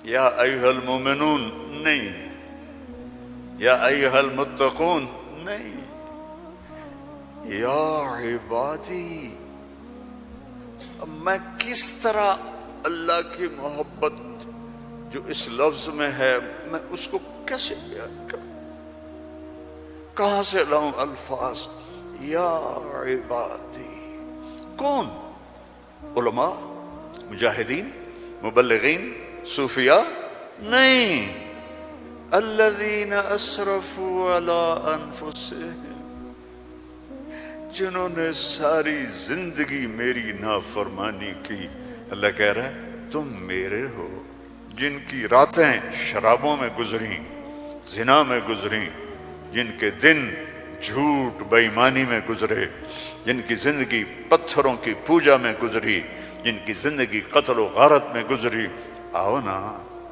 یا ایھا المومنون نہیں، یا ایھا المتقون نہیں، یا عبادی۔ اب میں کس طرح اللہ کی محبت جو اس لفظ میں ہے میں اس کو کیسے بیان کروں، کہاں سے لاؤں الفاظ؟ یا عبادی۔ کون؟ علماء، مجاہدین، مبلغین، صوفیاء؟ نہیں، الذین اسرفوا علی انفسہم، جنہوں نے ساری زندگی میری نافرمانی کی۔ اللہ کہہ رہا ہے تم میرے ہو، جن کی راتیں شرابوں میں گزریں، زنا میں گزریں، جن کے دن جھوٹ بے ایمانی میں گزرے، جن کی زندگی پتھروں کی پوجا میں گزری، جن کی زندگی قتل و غارت میں گزری۔ آؤ نا،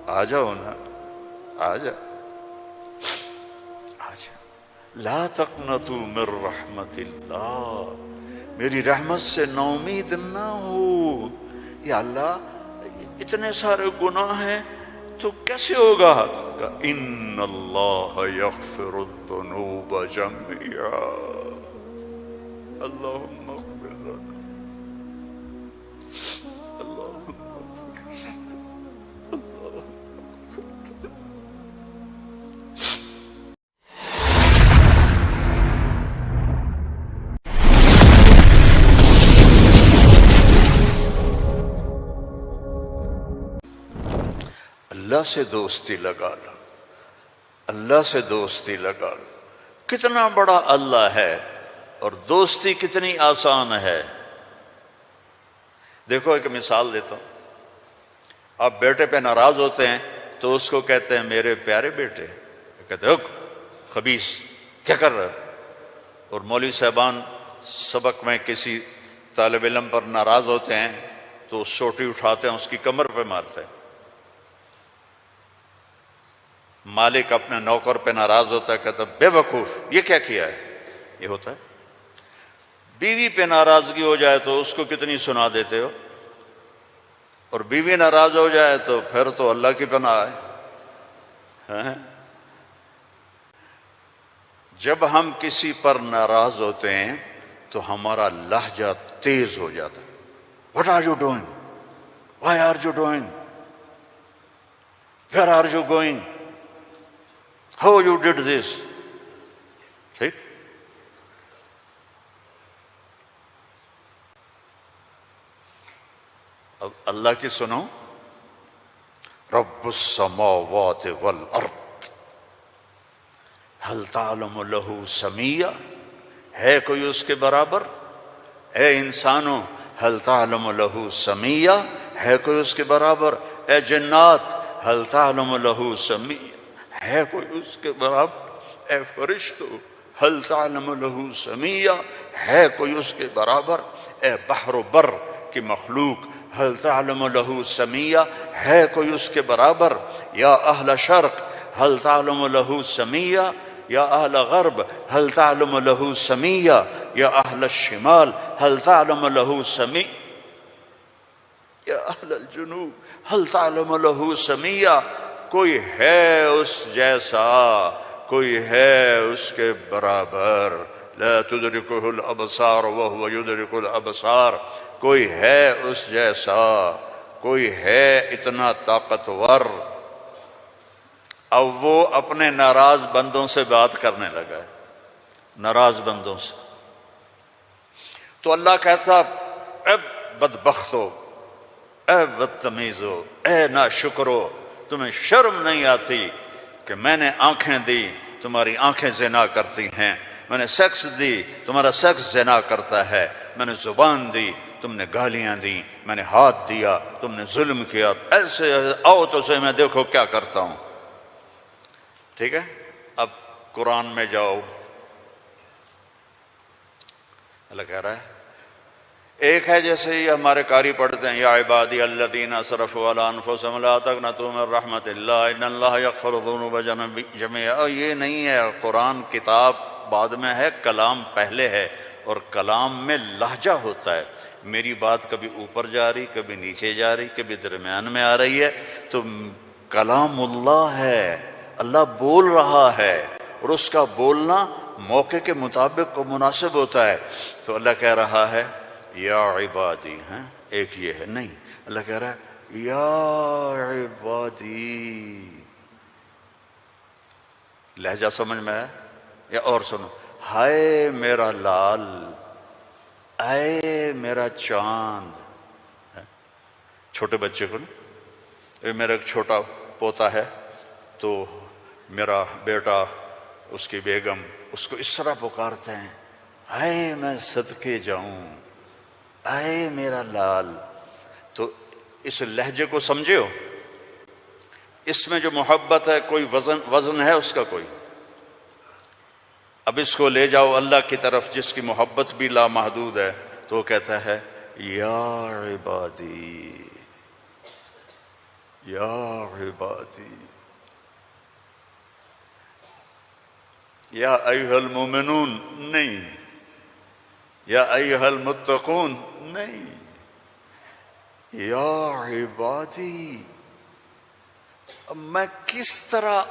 آ جاؤ نا، آ جاؤ، آ جاؤ۔ لا تقنطوا من رحمت اللہ، میری رحمت سے نا امید نہ ہو۔ یا اللہ اتنے سارے گناہ ہیں تو کیسے ہوگا؟ ان اللہ یغفر الذنوب جميعا، اللہم اغفر لنا، اللہم اللہ سے دوستی لگا لو، اللہ سے دوستی لگا لو۔ کتنا بڑا اللہ ہے اور دوستی کتنی آسان ہے۔ دیکھو ایک مثال دیتا ہوں، آپ بیٹے پہ ناراض ہوتے ہیں تو اس کو کہتے ہیں میرے پیارے بیٹے، کہتے ہیں خبیث کیا کر رہے ہو؟ اور مولوی صاحبان سبق میں کسی طالب علم پر ناراض ہوتے ہیں تو سوٹی اٹھاتے ہیں اس کی کمر پہ مارتے ہیں۔ مالک اپنے نوکر پہ ناراض ہوتا ہے، کہتا ہے بے وقوف یہ کیا کیا ہے؟ یہ ہوتا ہے۔ بیوی پہ ناراضگی ہو جائے تو اس کو کتنی سنا دیتے ہو، اور بیوی ناراض ہو جائے تو پھر تو اللہ کی پناہ ہے۔ جب ہم کسی پر ناراض ہوتے ہیں تو ہمارا لہجہ تیز ہو جاتا ہے۔ What are you doing? Why are you doing? Where are you going? How you did this? ٹھیک؟ اب اللہ کی سنو، رب السماوات والارض هل تعلم له سمیہ، ہے کوئی اس کے برابر؟ اے انسانوں هل تعلم له سمیہ، ہے کوئی اس کے برابر؟ اے جنات هل تعلم له سمیہ، ہے کوئی اس کے برابر؟ اے فرشتو هل تعلم له سمیہ، ہے کوئی اس کے برابر؟ اے بحر و بر کی مخلوق هل تعلم له سمیہ، ہے کوئی اس کے برابر؟ یا اہل شرق هل تعلم له سمیہ، یا اہل غرب هل تعلم له سمیہ، یا اہل الشمال هل تعلم له سمیہ، یا اہل الجنوب هل تعلم له سمیہ۔ کوئی ہے اس جیسا، کوئی ہے اس کے برابر؟ لا تدرکہ الابصار وہو یدرک الابصار، کوئی ہے اس جیسا، کوئی ہے اتنا طاقتور۔ اب وہ اپنے ناراض بندوں سے بات کرنے لگا ہے، ناراض بندوں سے۔ تو اللہ کہتا اے بدبختو، اے بدتمیزو، اے ناشکرو، تمہیں شرم نہیں آتی کہ میں نے آنکھیں دی، تمہاری آنکھیں زنا کرتی ہیں، میں نے سیکس دی، تمہارا سیکس زنا کرتا ہے، میں نے زبان دی، تم نے گالیاں دی، میں نے ہاتھ دیا، تم نے ظلم کیا، ایسے آؤ تو صحیح میں دیکھو کیا کرتا ہوں۔ ٹھیک ہے، اب قرآن میں جاؤ، اللہ کہہ رہا ہے ایک ہے جیسے یہ ہمارے قاری پڑھتے ہیں یا عبادی الذین اسرفوا علی انفسہم لا تقنطوا من رحمت اللہ ان اللہ یغفر الذنوب جميعا۔ یہ نہیں ہے، قرآن کتاب بعد میں ہے، کلام پہلے ہے، اور کلام میں لہجہ ہوتا ہے۔ میری بات کبھی اوپر جا رہی، کبھی نیچے جا رہی، کبھی درمیان میں آ رہی ہے، تو کلام اللہ ہے، اللہ بول رہا ہے، اور اس کا بولنا موقع کے مطابق کو مناسب ہوتا ہے۔ تو اللہ کہہ رہا ہے یا عبادی، ہیں ایک یہ ہے نہیں، اللہ کہہ رہا ہے یا عبادی۔ لہجہ سمجھ میں آیا؟ یا اور سنو، ہائے میرا لال، اے میرا چاند۔ چھوٹے بچے کو نا، میرا ایک چھوٹا پوتا ہے تو میرا بیٹا، اس کی بیگم اس کو اس طرح پکارتے ہیں، اے میں صدقے جاؤں، اے میرا لال۔ تو اس لہجے کو سمجھے ہو؟ اس میں جو محبت ہے کوئی وزن ہے اس کا کوئی؟ اب اس کو لے جاؤ اللہ کی طرف جس کی محبت بھی لامحدود ہے، تو وہ کہتا ہے یا عبادی، یا عبادی، یا ایھا المومنون نہیں، یا ایھا المتقون نہیں، یا عبادی۔ اب میں کس طرح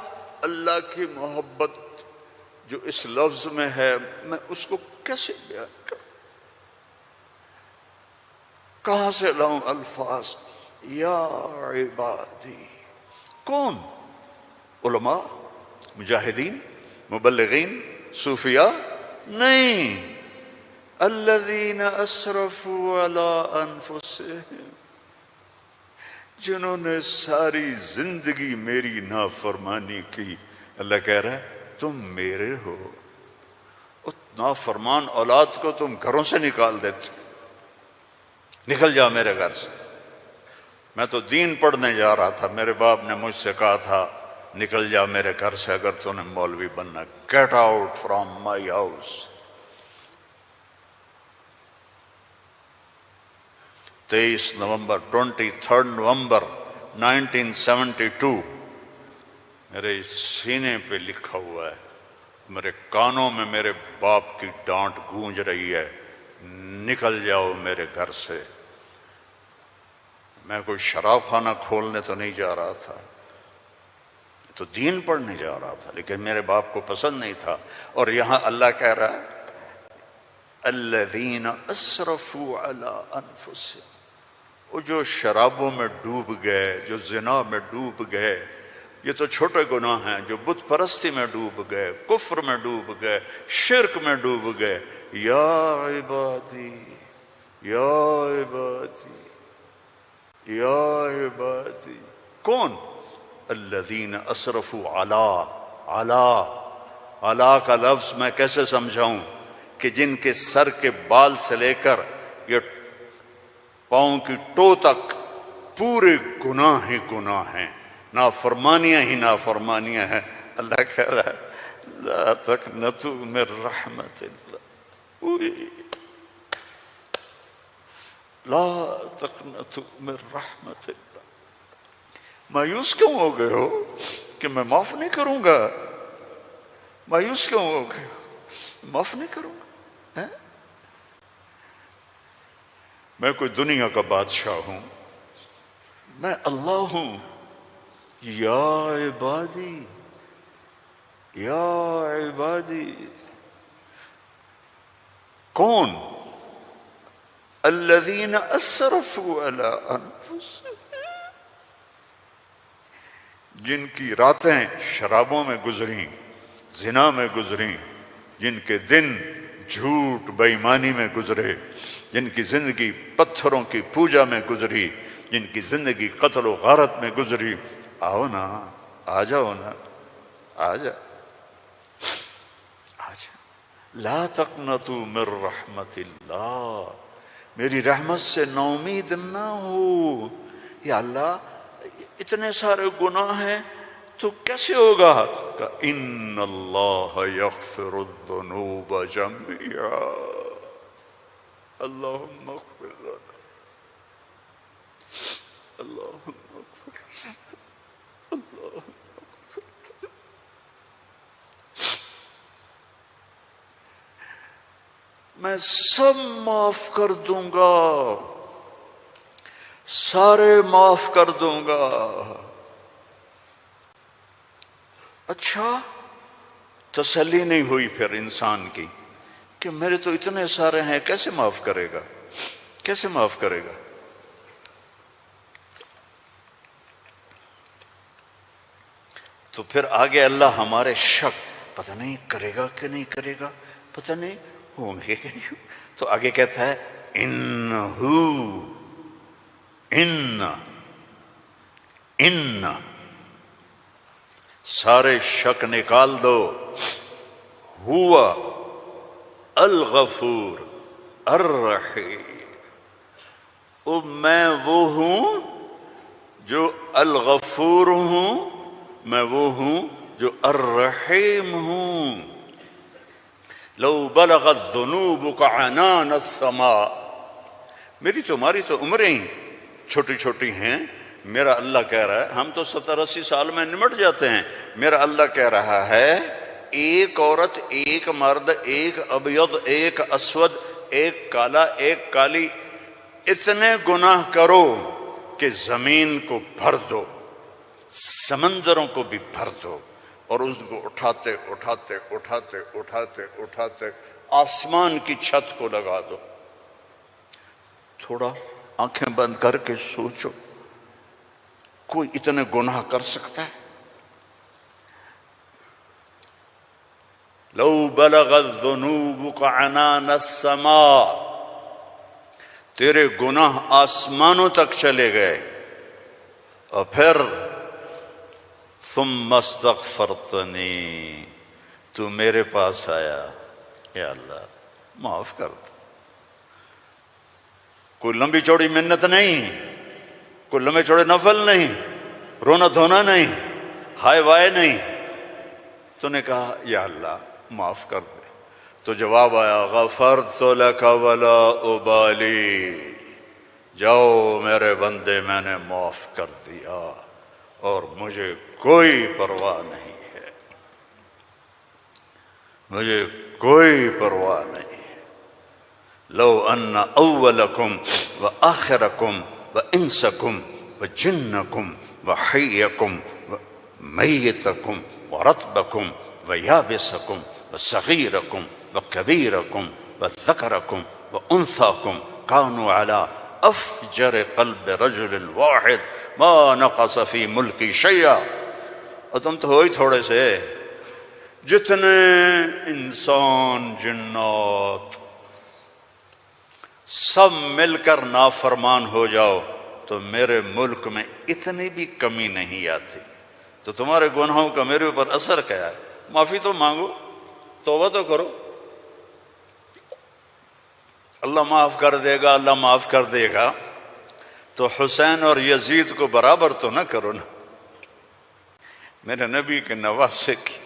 اللہ کی محبت جو اس لفظ میں ہے میں اس کو کیسے بیان کروں؟ کہاں سے لاؤں الفاظ؟ یا عبادی۔ کون؟ علماء، مجاہدین، مبلغین، صوفیاء؟ نہیں، الذین اسرفوا علی انفسہم، جنہوں نے ساری زندگی میری نافرمانی کی۔ اللہ کہہ رہا ہے تم میرے ہو۔ نافرمان اولاد کو تم گھروں سے نکال دیتے، نکل جا میرے گھر سے۔ میں تو دین پڑھنے جا رہا تھا، میرے باپ نے مجھ سے کہا تھا نکل جا میرے گھر سے اگر تو نے مولوی بننا، get out from my house. 23 نومبر 23 نومبر 1972 میرے سینے پہ لکھا ہوا ہے، میرے کانوں میں میرے باپ کی ڈانٹ گونج رہی ہے، نکل جاؤ میرے گھر سے۔ میں کوئی شراب خانہ کھولنے تو نہیں جا رہا تھا، تو دین پڑھنے جا رہا تھا، لیکن میرے باپ کو پسند نہیں تھا۔ اور یہاں اللہ کہہ رہا ہے الذین اسرفوا علی انفسہم، وہ جو شرابوں میں ڈوب گئے، جو زنا میں ڈوب گئے، یہ تو چھوٹے گناہ ہیں، جو بت پرستی میں ڈوب گئے، کفر میں ڈوب گئے، شرک میں ڈوب گئے، یا عبادی، یا عبادی، یا عبادی۔ کون؟ الذین اسرفوا علی کا لفظ میں کیسے سمجھاؤں کہ جن کے سر کے بال سے لے کر یہ پاؤں کی ٹو تک پورے گناہ ہی گناہ ہیں، نافرمانیاں ہی نافرمانیاں ہیں۔ اللہ کہہ رہا ہے لا تقنطوا من رحمت اللہ، لا تقنطوا من رحمت اللہ۔ مایوس کیوں ہو گئے ہو کہ میں معاف نہیں کروں گا؟ مایوس کیوں ہو گئے ہو؟ معاف نہیں کروں گا؟ میں کوئی دنیا کا بادشاہ ہوں؟ میں اللہ ہوں۔ یا عبادی، یا عبادی۔ کون؟ الذین اسرفوا علی انفسہم، جن کی راتیں شرابوں میں گزریں، زنا میں گزریں، جن کے دن جھوٹ بے ایمانی میں گزرے، جن کی زندگی پتھروں کی پوجا میں گزری، جن کی زندگی قتل و غارت میں گزری۔ آؤ نا، آ جاؤ نا، آ جا، آ جا۔ لا تقنطوا من رحمت اللہ، میری رحمت سے نا امید نہ ہو۔ یا اللہ اتنے سارے گناہ ہیں تو کیسے ہوگا؟ کہ ان اللہ یغفر الذنوب جميعا، اللہم اغفر لنا، اللہم اغفر لنا، اللہم اغفر لنا۔ میں سب معاف کر دوں گا، سارے معاف کر دوں گا۔ اچھا تسلی نہیں ہوئی پھر انسان کی کہ میرے تو اتنے سارے ہیں، کیسے معاف کرے گا، کیسے معاف کرے گا؟ تو پھر آگے اللہ ہمارے شک، پتہ نہیں کرے گا کہ نہیں کرے گا، پتہ نہیں ہوں گے کہ نہیں، تو آگے کہتا ہے ان سارے شک نکال دو، ہوا الغفور الرحیم، میں وہ ہوں جو الغفور ہوں، میں وہ ہوں جو الرحیم ہوں۔ لو بلغت ذنوبک عنان السماء، میری تمہاری تو عمریں چھوٹی چھوٹی ہیں، میرا اللہ کہہ رہا ہے، ہم تو 70-80 سال میں نمٹ جاتے ہیں، میرا اللہ کہہ رہا ہے ایک عورت، ایک مرد، ایک ابیض، ایک اسود، ایک کالا، ایک کالی، اتنے گناہ کرو کہ زمین کو بھر دو، سمندروں کو بھی بھر دو، اور اس کو اٹھاتے اٹھاتے اٹھاتے اٹھاتے اٹھاتے آسمان کی چھت کو لگا دو۔ تھوڑا آنکھیں بند کر کے سوچو، کوئی اتنے گناہ کر سکتا ہے؟ لو بلغت ذنوبک عنان السماء، تیرے گناہ آسمانوں تک چلے گئے، اور پھر ثم استغفرتنی، تو میرے پاس آیا، یا اللہ معاف کر دو۔ کوئی لمبی چوڑی منت نہیں، کوئی لمبے چوڑے نفل نہیں، رونا دھونا نہیں، ہائے وائے نہیں، تو نے کہا یا اللہ معاف کر دے، تو جواب آیا غفرت لک ولا ابالی، جاؤ میرے بندے میں نے معاف کر دیا اور مجھے کوئی پرواہ نہیں ہے، مجھے کوئی پرواہ نہیں ہے۔ لو ان اولکم وآخرکم وانسکم وجنکم وحیکم ومیتکم ورطبکم ویابسکم وصغیرکم وکبیرکم وذکرکم وانثاکم کانوا علی افجر قلب رجل واحد ما نقص فی ملکی شیئا، اور تم تو ہو ہی تھوڑے سے، جتنے انسان جنات سب مل کر نافرمان ہو جاؤ تو میرے ملک میں اتنی بھی کمی نہیں آتی، تو تمہارے گناہوں کا میرے اوپر اثر کیا ہے؟ معافی تو مانگو، توبہ تو کرو، اللہ معاف کر دے گا، اللہ معاف کر دے گا۔ تو حسین اور یزید کو برابر تو نہ کرو نا، میرے نبی کے نواسے کی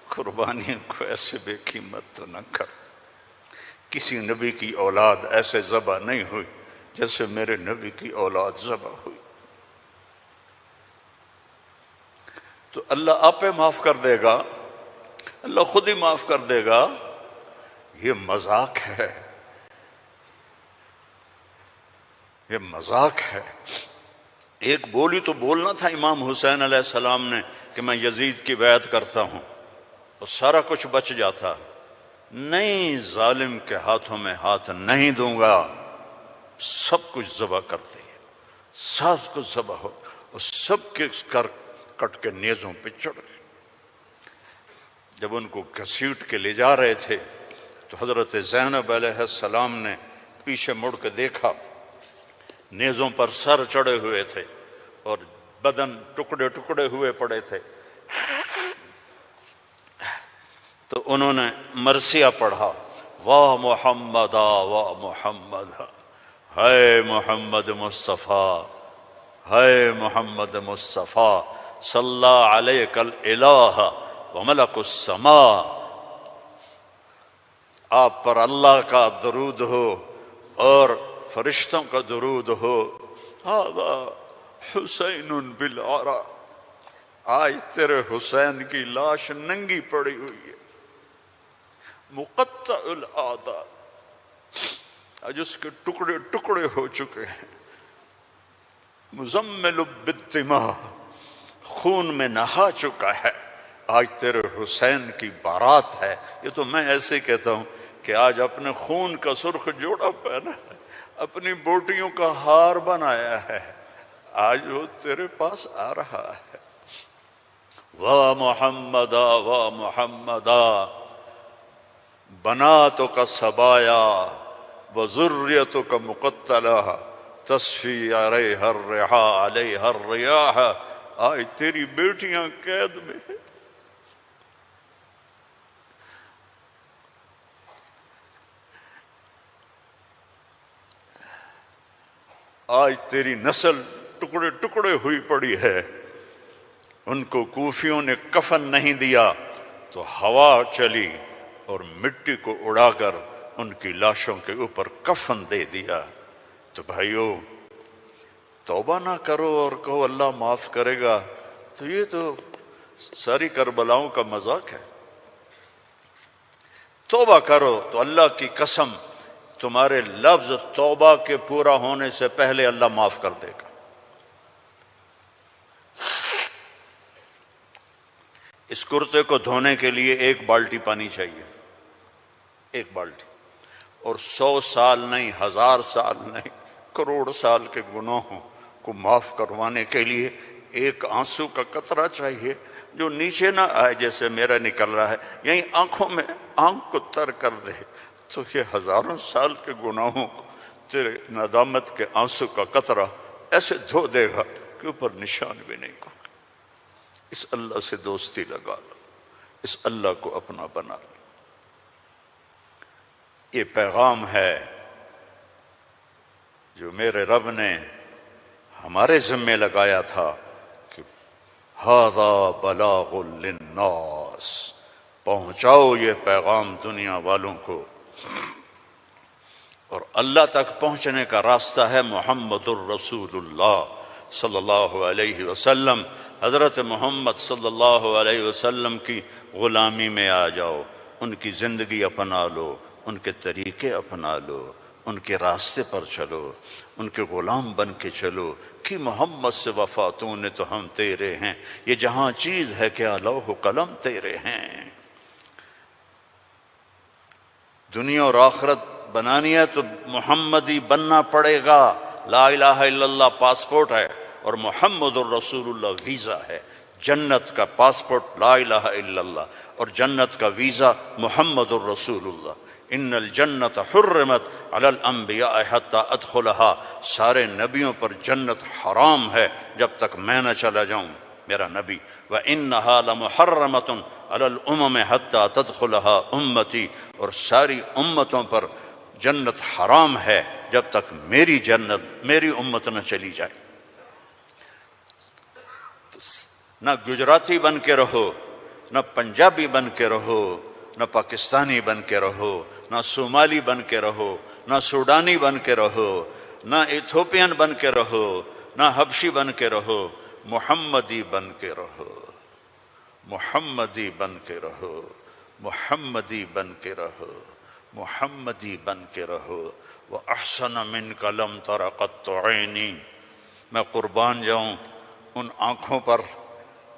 قربانیوں کو ایسے بے قیمت تو نہ کرو۔ کسی نبی کی اولاد ایسے ذبح نہیں ہوئی جیسے میرے نبی کی اولاد ذبح ہوئی، تو اللہ آپ پہ معاف کر دے گا، اللہ خود ہی معاف کر دے گا۔ یہ مذاق ہے، یہ مذاق ہے۔ ایک بولی تو بولنا تھا امام حسین علیہ السلام نے کہ میں یزید کی بیعت کرتا ہوں، اور سارا کچھ بچ جاتا، نہیں، ظالم کے ہاتھوں میں ہاتھ نہیں دوں گا، سب کچھ ذبح کر دیا، سب کچھ ذبح ہو، اور سب کے کٹ کے نیزوں پہ چڑھ گئے۔ جب ان کو گھسیٹ کے لے جا رہے تھے تو حضرت زینب علیہ السلام نے پیچھے مڑ کے دیکھا، نیزوں پر سر چڑھے ہوئے تھے اور بدن ٹکڑے ٹکڑے ہوئے پڑے تھے، تو انہوں نے مرثیہ پڑھا، واہ محمدا واہ محمد، ہے محمد مصطفیٰ، ہے محمد مصطفیٰ، صلی علیک الالہ وملک السماء، آپ پر اللہ کا درود ہو اور فرشتوں کا درود ہو، ھذا حسین بالعرا، آج تیرے حسین کی لاش ننگی پڑی ہوئی ہے، مقطع الاعضاء، آج اس کے ٹکڑے ٹکڑے ہو چکے ہیں، مزمل بالدماء، خون میں نہا چکا ہے، آج تیرے حسین کی بارات ہے۔ یہ تو میں ایسے کہتا ہوں کہ آج اپنے خون کا سرخ جوڑا پہنا ہے، اپنی بوٹیوں کا ہار بنایا ہے، آج وہ تیرے پاس آ رہا ہے۔ وا محمدا وا محمدا بناتک سبایا وذریتک مقتلہ تصفی علیہا الرحا علیہا الریاح۔ آج تیری بیٹیاں قید میں ہیں، آج تیری نسل ٹکڑے ٹکڑے ہوئی پڑی ہے۔ ان کو کوفیوں نے کفن نہیں دیا تو ہوا چلی اور مٹی کو اڑا کر ان کی لاشوں کے اوپر کفن دے دیا۔ تو بھائیو، توبہ نہ کرو اور کہو اللہ معاف کرے گا، تو یہ تو ساری کربلاؤں کا مذاق ہے۔ توبہ کرو تو اللہ کی قسم تمہارے لفظ توبہ کے پورا ہونے سے پہلے اللہ معاف کر دے گا۔ اس کرتے کو دھونے کے لیے 1 بالٹی پانی چاہیے، 1 بالٹی، اور 100 سال نہیں، 1000 سال نہیں، کروڑ سال کے گناہوں کو معاف کروانے کے لیے 1 آنسو کا قطرہ چاہیے جو نیچے نہ آئے جیسے میرا نکل رہا ہے، یہیں آنکھوں میں آنکھ کو تر کر دے، تو یہ ہزاروں سال کے گناہوں کو تیرے ندامت کے آنسو کا قطرہ ایسے دھو دے گا کہ اوپر نشان بھی نہیں ہوگا۔ اس اللہ سے دوستی لگا لو، اس اللہ کو اپنا بنا لو۔ یہ پیغام ہے جو میرے رب نے ہمارے ذمے لگایا تھا کہ ھذا بلاغ للناس، پہنچاؤ یہ پیغام دنیا والوں کو۔ اور اللہ تک پہنچنے کا راستہ ہے محمد الرسول اللہ صلی اللہ علیہ وسلم۔ حضرت محمد صلی اللہ علیہ وسلم کی غلامی میں آ جاؤ، ان کی زندگی اپنا لو، ان کے طریقے اپنا لو، ان کے راستے پر چلو، ان کے غلام بن کے چلو کہ محمد سے وفا تو نے تو ہم تیرے ہیں، یہ جہاں چیز ہے کیا لوح و قلم تیرے ہیں۔ دنیا اور آخرت بنانی ہے تو محمدی بننا پڑے گا۔ لا الہ الا اللہ پاسپورٹ ہے اور محمد الرسول اللہ ویزا ہے۔ جنت کا پاسپورٹ لا الہ الا اللہ اور جنت کا ویزا محمد الرسول اللہ۔ ان الجنت حرمت علی الانبیاء حتی ادخلہا، سارے نبیوں پر جنت حرام ہے جب تک میں نہ چلا جاؤں، میرا نبی۔ وَإِنَّهَا لَمُحَرَّمَةٌ عَلَى الْأُمَمِ حَتَّى تَدْخُلَهَا أُمَّتِي، اور ساری امتوں پر جنت حرام ہے جب تک میری جنت، میری امت نہ چلی جائے۔ نہ گجراتی بن کے رہو، نہ پنجابی بن کے رہو، نہ پاکستانی بن کے رہو، نہ صومالی بن کے رہو، نہ سوڈانی بن کے رہو، نہ ایتھوپین بن کے رہو، نہ حبشی بن کے رہو، محمدی بن کے رہو، محمدی بن کے رہو، محمدی بن کے رہو، محمدی بن کے رہو۔ وَأَحْسَنَ مِنْكَ لَمْ تَرَ قَطُّ عَيْنِي، میں قربان جاؤں ان آنکھوں پر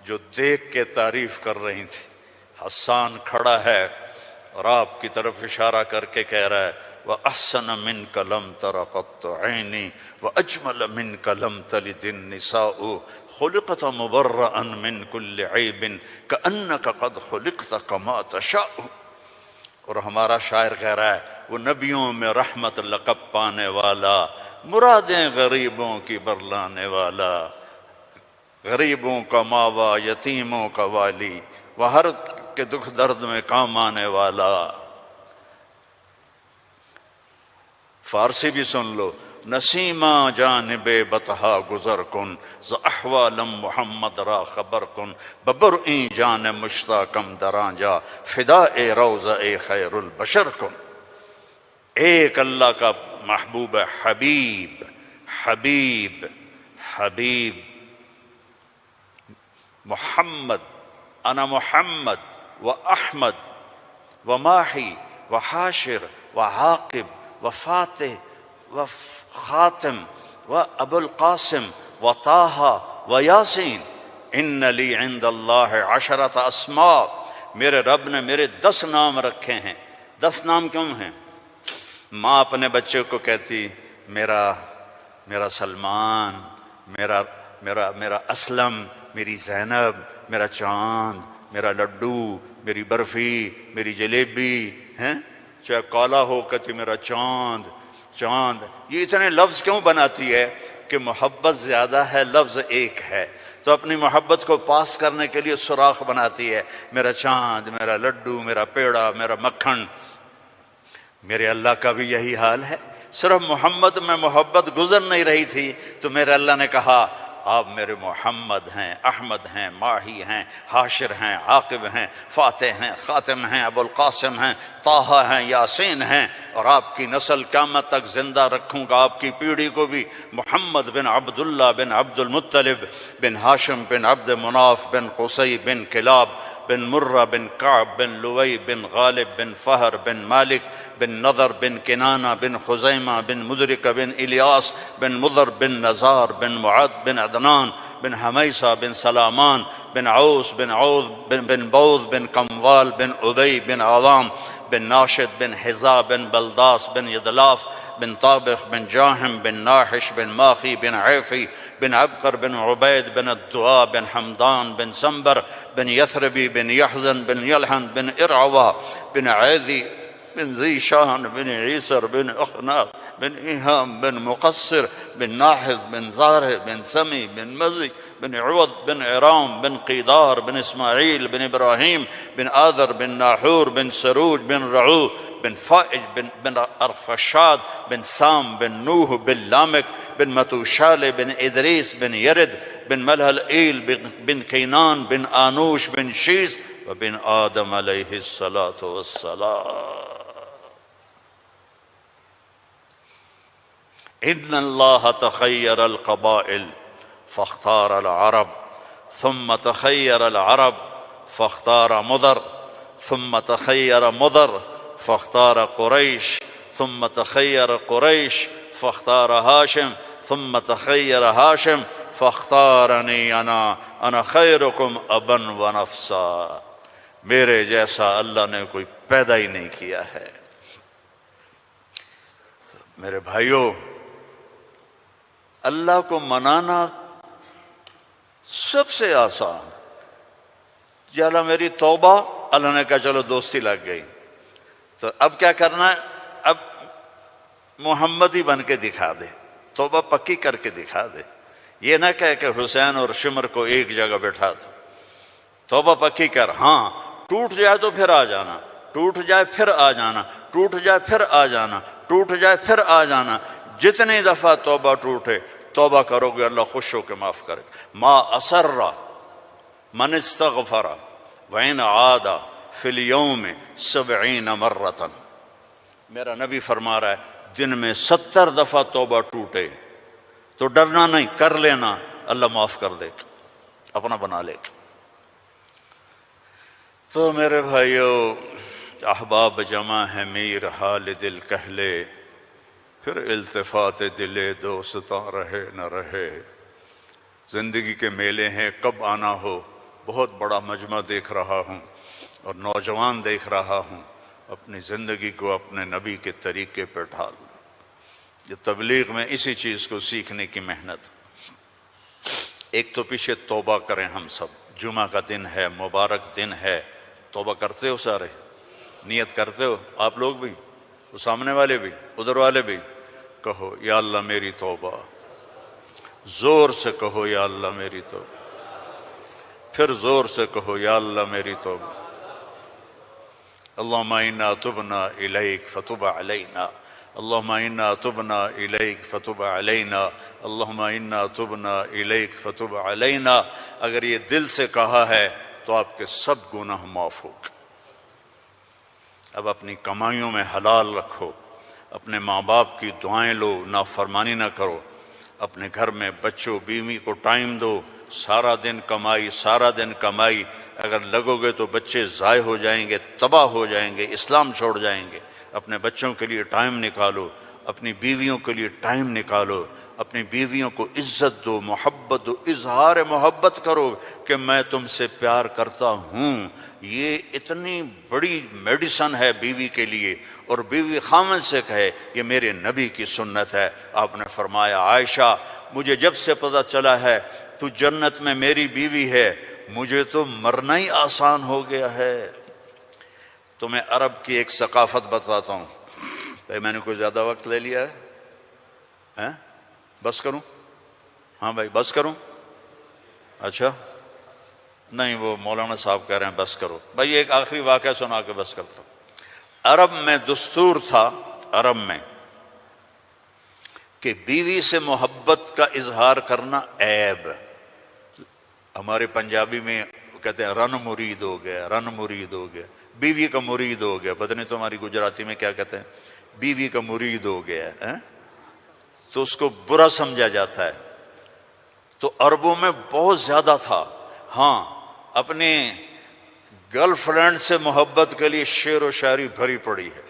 جو دیکھ کے تعریف کر رہی تھی۔ حسان کھڑا ہے اور آپ کی طرف اشارہ کر کے کہہ رہا ہے وَأَحْسَنَ مِنْكَ لَمْ تَرَ قَطُّ عَيْنِي وَأَجْمَلَ مِنْكَ لَمْ تَلِدِ النِّسَاءُ خُلِقْتَ مُبَرَّأً مِنْ كُلِّ عَيْبٍ كَأَنَّكَ قَدْ خُلِقْتَ كَمَا تَشَاءُ۔ اور ہمارا شاعر کہہ رہا ہے وہ نبیوں میں رحمت لقب پانے والا، مرادیں غریبوں کی برلانے والا، غریبوں کا ماوا، یتیموں کا والی، وہ ہر کے دکھ درد میں کام آنے والا۔ فارسی بھی سن لو، نسیمہ جانب بطحا گزر کن، ز احوالم محمد را خبر کن، ببرئیں جان مشتاقم دراں جا، فدائے روضہ خیر البشر کن۔ ایک اللہ کا محبوب ہے، حبیب حبیب حبیب محمد، انا محمد و احمد و ماحی و حاشر و عاقب و فاتح و خاتم و ابو القاسم و طٰہٰ و یاسین۔ ان لی عند اللہ عشرۃ اسماء، میرے رب نے میرے 10 نام رکھے ہیں۔ 10 نام کیوں ہیں؟ ماں اپنے بچے کو کہتی میرا سلمان، میرا اسلم، میری زینب، میرا چاند، میرا لڈو، میری برفی، میری جلیبی، ہیں؟ چاہے کالا ہو کہتی میرا چاند چاند۔ یہ اتنے لفظ کیوں بناتی ہے؟ کہ محبت زیادہ ہے، لفظ ایک ہے، تو اپنی محبت کو پاس کرنے کے لیے سوراخ بناتی ہے، میرا چاند، میرا لڈو، میرا پیڑا، میرا مکھن۔ میرے اللہ کا بھی یہی حال ہے، صرف محمد میں محبت گزر نہیں رہی تھی تو میرے اللہ نے کہا آپ میرے محمد ہیں، احمد ہیں، ماہی ہیں، حاشر ہیں، عاقب ہیں، فاتح ہیں، خاتم ہیں، ابو القاسم ہیں، طٰہٰ ہیں، یاسین ہیں، اور آپ کی نسل قیامت تک زندہ رکھوں گا، آپ کی پیڑھی کو بھی محمد بن عبداللہ بن عبد المطلب بن ہاشم بن عبد مناف بن قصی بن کلاب بن مرہ بن کعب بن لوئی بن غالب بن فہر بن مالک بن نضر بن کنانہ بن خزیمہ بن مدرکہ بن الیاس بن مضر بن نزار بن معد بن عدنان بن حمیسہ بن سلامان بن عوس بن عوذ بن بوذ بن کموال بن ابی بن عوام بن ناشد بن حذا بن بلداس بن یدلاف بن طابخ بن جاہم بن ناحش بن ماخی بن عیفی بن عبقر بن عبید بن الدعاء بن حمدان بن سنبر بن یثربی بن یحزن بن یلحن بن ارعوہ بن عیذی بن ذی شاہن بن عیسر بن اخناق بن ایہام بن مقصر بن ناحذ بن زارہ بن سمی بن مزی بن عوض بن عرام بن قیدار بن اسماعیل بن ابراہیم بن آذر بن ناحور بن سروج بن رعو بن فائج بن ارفشاد بن سام بن نوح بن لامک بن متوشال بن ادریس بن یرد بن ملہلئیل بن کینان بن آنوش بن شیس وبن آدم علیہ الصلاۃ والسلام۔ ان اللہ تخیر القبائل فاختار العرب ثم تخیر العرب فاختار مضر ثم تخیر مضر فاختار قریش ثم تخیر قریش فاختار ہاشم ثم تخیر ہاشم فاختارنی انا خیرکم ابا و نفسا۔ میرے جیسا اللہ نے کوئی پیدا ہی نہیں کیا ہے۔ میرے بھائیوں، اللہ کو منانا سب سے آسان۔ یا اللہ میری توبہ، اللہ نے کہا چلو دوستی لگ گئی، تو اب کیا کرنا ہے؟ اب محمد ہی بن کے دکھا دے، توبہ پکی کر کے دکھا دے۔ یہ نہ کہے کہ حسین اور شمر کو ایک جگہ بیٹھا دو، توبہ پکی کر۔ ہاں ٹوٹ جائے تو پھر آ جانا، ٹوٹ جائے پھر آ جانا، ٹوٹ جائے پھر آ جانا، ٹوٹ جائے پھر آ جانا۔ جتنی دفعہ توبہ ٹوٹے توبہ کرو گے اللہ خوش ہو کے معاف کرے۔ ما اسر من استغفر وإن عاد فی اليوم 70 مرۃ۔ میرا نبی فرما رہا ہے دن میں 70 دفعہ توبہ ٹوٹے تو ڈرنا نہیں، کر لینا، اللہ معاف کر دے گا، اپنا بنا لے گا۔ تو میرے بھائیو، احباب جمع ہے میر حال دل کہلے، پھر التفات دل دوستاں رہے نہ رہے۔ زندگی کے میلے ہیں، کب آنا ہو۔ بہت بڑا مجمع دیکھ رہا ہوں اور نوجوان دیکھ رہا ہوں، اپنی زندگی کو اپنے نبی کے طریقے پہ ڈھال۔ یہ تبلیغ میں اسی چیز کو سیکھنے کی محنت۔ ایک تو پیچھے توبہ کریں ہم سب، جمعہ کا دن ہے، مبارک دن ہے، توبہ کرتے ہو سارے؟ نیت کرتے ہو آپ لوگ بھی، وہ سامنے والے بھی، ادھر والے بھی؟ کہو یا اللہ میری توبہ، زور سے کہو یا اللہ میری توبہ، پھر زور سے کہو یا اللہ میری توبہ۔ اللہم انا تبنا الیک فتب علینا، اللہم انا تبنا الیک فتب علینا، اللہم انا تبنا الیک فتب علینا۔ اگر یہ دل سے کہا ہے تو آپ کے سب گناہ معاف ہو گئے۔ اب اپنی کمائیوں میں حلال رکھو، اپنے ماں باپ کی دعائیں لو، نافرمانی نہ کرو، اپنے گھر میں بچوں بیوی کو ٹائم دو۔ سارا دن کمائی، سارا دن کمائی، اگر لگو گے تو بچے ضائع ہو جائیں گے، تباہ ہو جائیں گے، اسلام چھوڑ جائیں گے۔ اپنے بچوں کے لیے ٹائم نکالو، اپنی بیویوں کے لیے ٹائم نکالو، اپنی بیویوں کو عزت دو، محبت دو، اظہار محبت کرو کہ میں تم سے پیار کرتا ہوں۔ یہ اتنی بڑی میڈیسن ہے بیوی کے لیے، اور بیوی خامن سے کہے یہ میرے نبی کی سنت ہے۔ آپ نے فرمایا عائشہ مجھے جب سے پتہ چلا ہے تو جنت میں میری بیوی ہے، مجھے تو مرنا ہی آسان ہو گیا ہے۔ تمہیں عرب کی ایک ثقافت بتاتا ہوں۔ بھائی میں نے کوئی زیادہ وقت لے لیا ہے؟ بس کروں؟ ہاں بھائی بس کروں؟ اچھا نہیں، وہ مولانا صاحب کہہ رہے ہیں بس کرو۔ بھائی ایک آخری واقعہ سنا کے بس کرتا ہوں۔ عرب میں دستور تھا، عرب میں، کہ بیوی سے محبت کا اظہار کرنا عیب۔ ہمارے پنجابی میں کہتے ہیں رن مرید ہو گیا، رن مرید ہو گیا، بیوی کا مرید ہو گیا۔ پتہ نہیں تمہاری گجراتی میں کیا کہتے ہیں، بیوی کا مرید ہو گیا ہے، تو اس کو برا سمجھا جاتا ہے۔ تو عربوں میں بہت زیادہ تھا۔ ہاں، اپنے گرل فرینڈ سے محبت کے لیے شعر و شاعری بھری پڑی ہے۔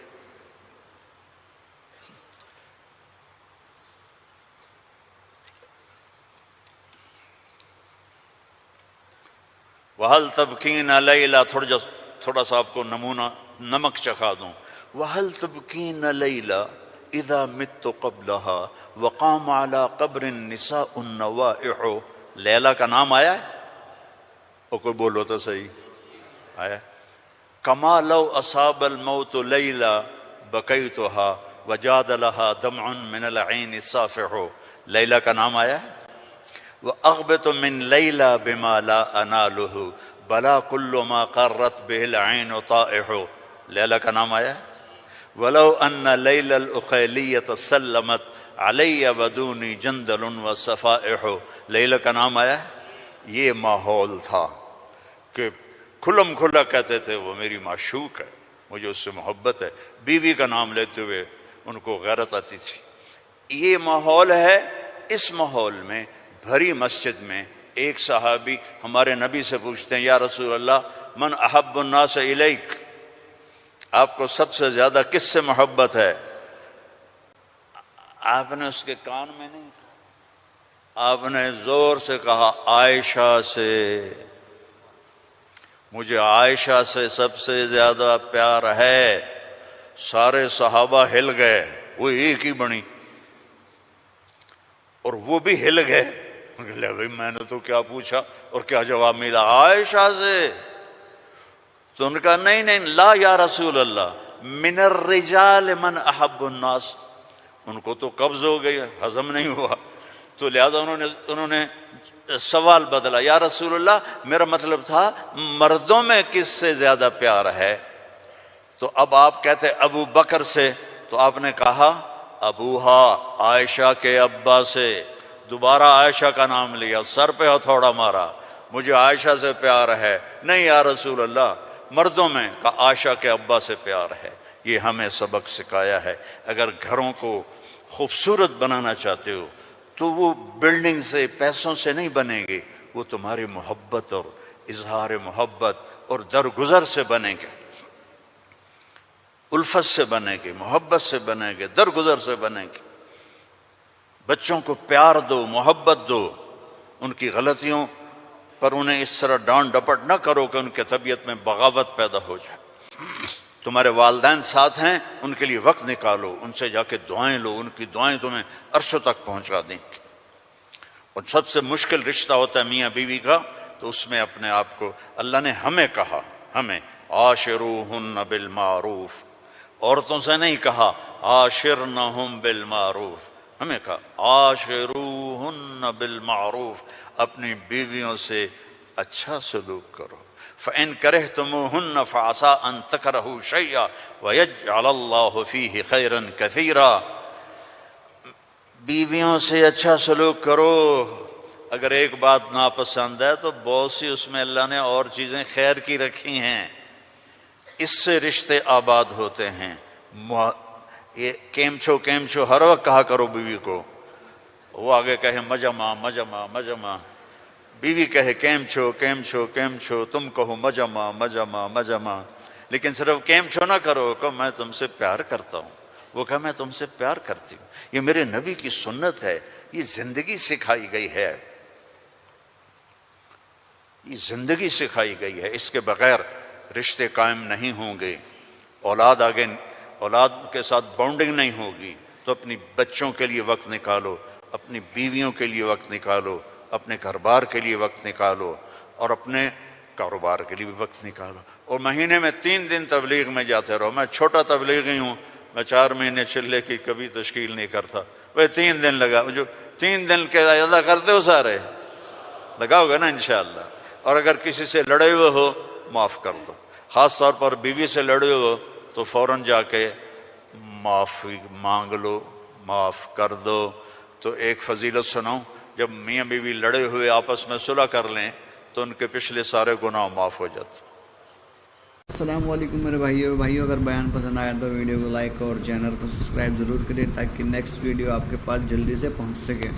وَهَلْ تَبْكِينَ لَيْلَا، تھوڑا سا آپ کو نمونہ نمک چکھا دوں۔ وَهَلْ تَبْكِينَ لَيْلَا اِذَا مِتُّ قَبْلَهَا وَقَامَ عَلَىٰ قَبْرٍ نِسَاءُ النَّوَائِحُ۔ لیلا کا نام آیا ہے؟ اور کوئی بولو تو صحیح آیا۔ كَمَا لَوْ أَصَابَ الْمَوْتُ لَيْلَا بَكَيْتُهَا وَجَادَ لَهَا دَمْعٌ مِّنَ الْعَيْنِ الصَّافِحُ۔ لیلا کا نام آیا ہے؟ وَأَغْبِطُ مِن لَيْلَا بِمَا لَا أَنَالُهُ بَلَا كُلُّ مَا قَرَّتْ بِهِ الْعَيْنُ طَائِحُ۔ لیلا کا نام آیا ہے؟ وَلَوْ أَنَّ لَيْلَ الْأُخَيْلِيَّةَ سَلَّمَتْ عَلَيَّ وَدُونِي جَنْدَلٌ وَصَفَائِحُ۔ لیلا کا نام آیا ہے؟ یہ ماحول تھا کہ کھلم کھلا کہتے تھے وہ میری معشوق ہے، مجھے اس سے محبت ہے۔ بیوی کا نام لیتے ہوئے ان کو غیرت آتی تھی۔ یہ ماحول ہے۔ اس ماحول میں بھری مسجد میں ایک صحابی ہمارے نبی سے پوچھتے ہیں یا رسول اللہ من احب الناس الیک، آپ کو سب سے زیادہ کس سے محبت ہے؟ آپ نے اس کے کان میں نہیں کہا، آپ نے زور سے کہا عائشہ سے، مجھے عائشہ سے سب سے زیادہ پیار ہے۔ سارے صحابہ ہل گئے، وہ ایک ہی بنی اور وہ بھی ہل گئے۔ لے بھائی میں نے تو کیا پوچھا اور کیا جواب ملا، عائشہ سے۔ تو ان کا نہیں نہیں لا یا رسول اللہ من الرجال من احب الناس، ان کو تو قبض ہو گئی، ہضم نہیں ہوا، تو لہذا انہوں نے سوال بدلا، یا رسول اللہ میرا مطلب تھا مردوں میں کس سے زیادہ پیار ہے؟ تو اب آپ کہتے ابو بکر سے، تو آپ نے کہا ابوہا، عائشہ کے ابا سے۔ دوبارہ عائشہ کا نام لیا، سر پہ ہتھوڑا مارا، مجھے عائشہ سے پیار ہے۔ نہیں یا رسول اللہ مردوں میں کا عائشہ کے ابا سے پیار ہے۔ یہ ہمیں سبق سکھایا ہے۔ اگر گھروں کو خوبصورت بنانا چاہتے ہو تو وہ بلڈنگ سے، پیسوں سے نہیں بنے گے، وہ تمہاری محبت اور اظہار محبت اور درگزر سے بنے گے، الفت سے بنے گے، محبت سے بنے گے، درگزر سے بنے گے۔ بچوں کو پیار دو، محبت دو، ان کی غلطیوں پر انہیں اس طرح ڈانٹ ڈپٹ نہ کرو کہ ان کی طبیعت میں بغاوت پیدا ہو جائے۔ تمہارے والدین ساتھ ہیں، ان کے لیے وقت نکالو، ان سے جا کے دعائیں لو، ان کی دعائیں تمہیں عرشوں تک پہنچا دیں گی۔ اور سب سے مشکل رشتہ ہوتا ہے میاں بیوی کا، تو اس میں اپنے آپ کو اللہ نے ہمیں کہا، ہمیں عاشروہن بالمعروف، عورتوں سے نہیں کہا عاشرنہم بالمعروف، ہمیں کہا عاشروہن بالمعروف، اپنی بیویوں سے اچھا سلوک کرو۔ فَإِن كَرِهْتُمُوهُنَّ فَعَسَىٰ أَن تَكْرَهُوا شَيْئًا وَيَجْعَلَ اللَّهُ فِيهِ خَيْرًا كَثِيرًا۔ بیویوں سے اچھا سلوک کرو۔ اگر ایک بات ناپسند ہے تو بہت سی اس میں اللہ نے اور چیزیں خیر کی رکھی ہیں، اس سے رشتے آباد ہوتے ہیں۔ یہ کیم چھو ہر وقت کہا کرو بیوی کو، وہ آگے کہے مجمع مجمع مجمع، بیوی کہے کیم چھو، تم کہو مجمع مجمع مجمع، لیکن صرف کیم چھو نہ کرو، کہ میں تم سے پیار کرتا ہوں، وہ کہا میں تم سے پیار کرتی ہوں۔ یہ میرے نبی کی سنت ہے یہ زندگی سکھائی گئی ہے، یہ زندگی سکھائی گئی ہے، اس کے بغیر رشتے قائم نہیں ہوں گے، اولاد کے ساتھ بانڈنگ نہیں ہوگی۔ تو اپنی بچوں کے لیے وقت نکالو، اپنی بیویوں کے لیے وقت نکالو، اپنے گھر بار کے لیے وقت نکالو، اور اپنے کاروبار کے لیے بھی وقت نکالو۔ اور مہینے میں 3 دن تبلیغ میں جاتے رہو۔ میں چھوٹا تبلیغی ہوں، میں 4 مہینے چلے کی کبھی تشکیل نہیں کرتا، وہ 3 دن لگا، جو 3 دن کے ادا کرتے ہو سارے لگاؤ گے نا انشاءاللہ۔ اور اگر کسی سے لڑے ہوئے ہو معاف کر دو، خاص طور پر بیوی سے لڑے ہو تو فوراً جا کے معافی مانگ لو، معاف کر دو۔ تو ایک فضیلت سناؤں، جب میاں بیوی لڑے ہوئے آپس میں صلح کر لیں تو ان کے پچھلے سارے گناہ معاف ہو جاتے۔ السلام علیکم میرے بھائیوں، اگر بیان پسند آیا تو ویڈیو کو لائک اور چینل کو سبسکرائب ضرور کریں تاکہ نیکسٹ ویڈیو آپ کے پاس جلدی سے پہنچ سکے۔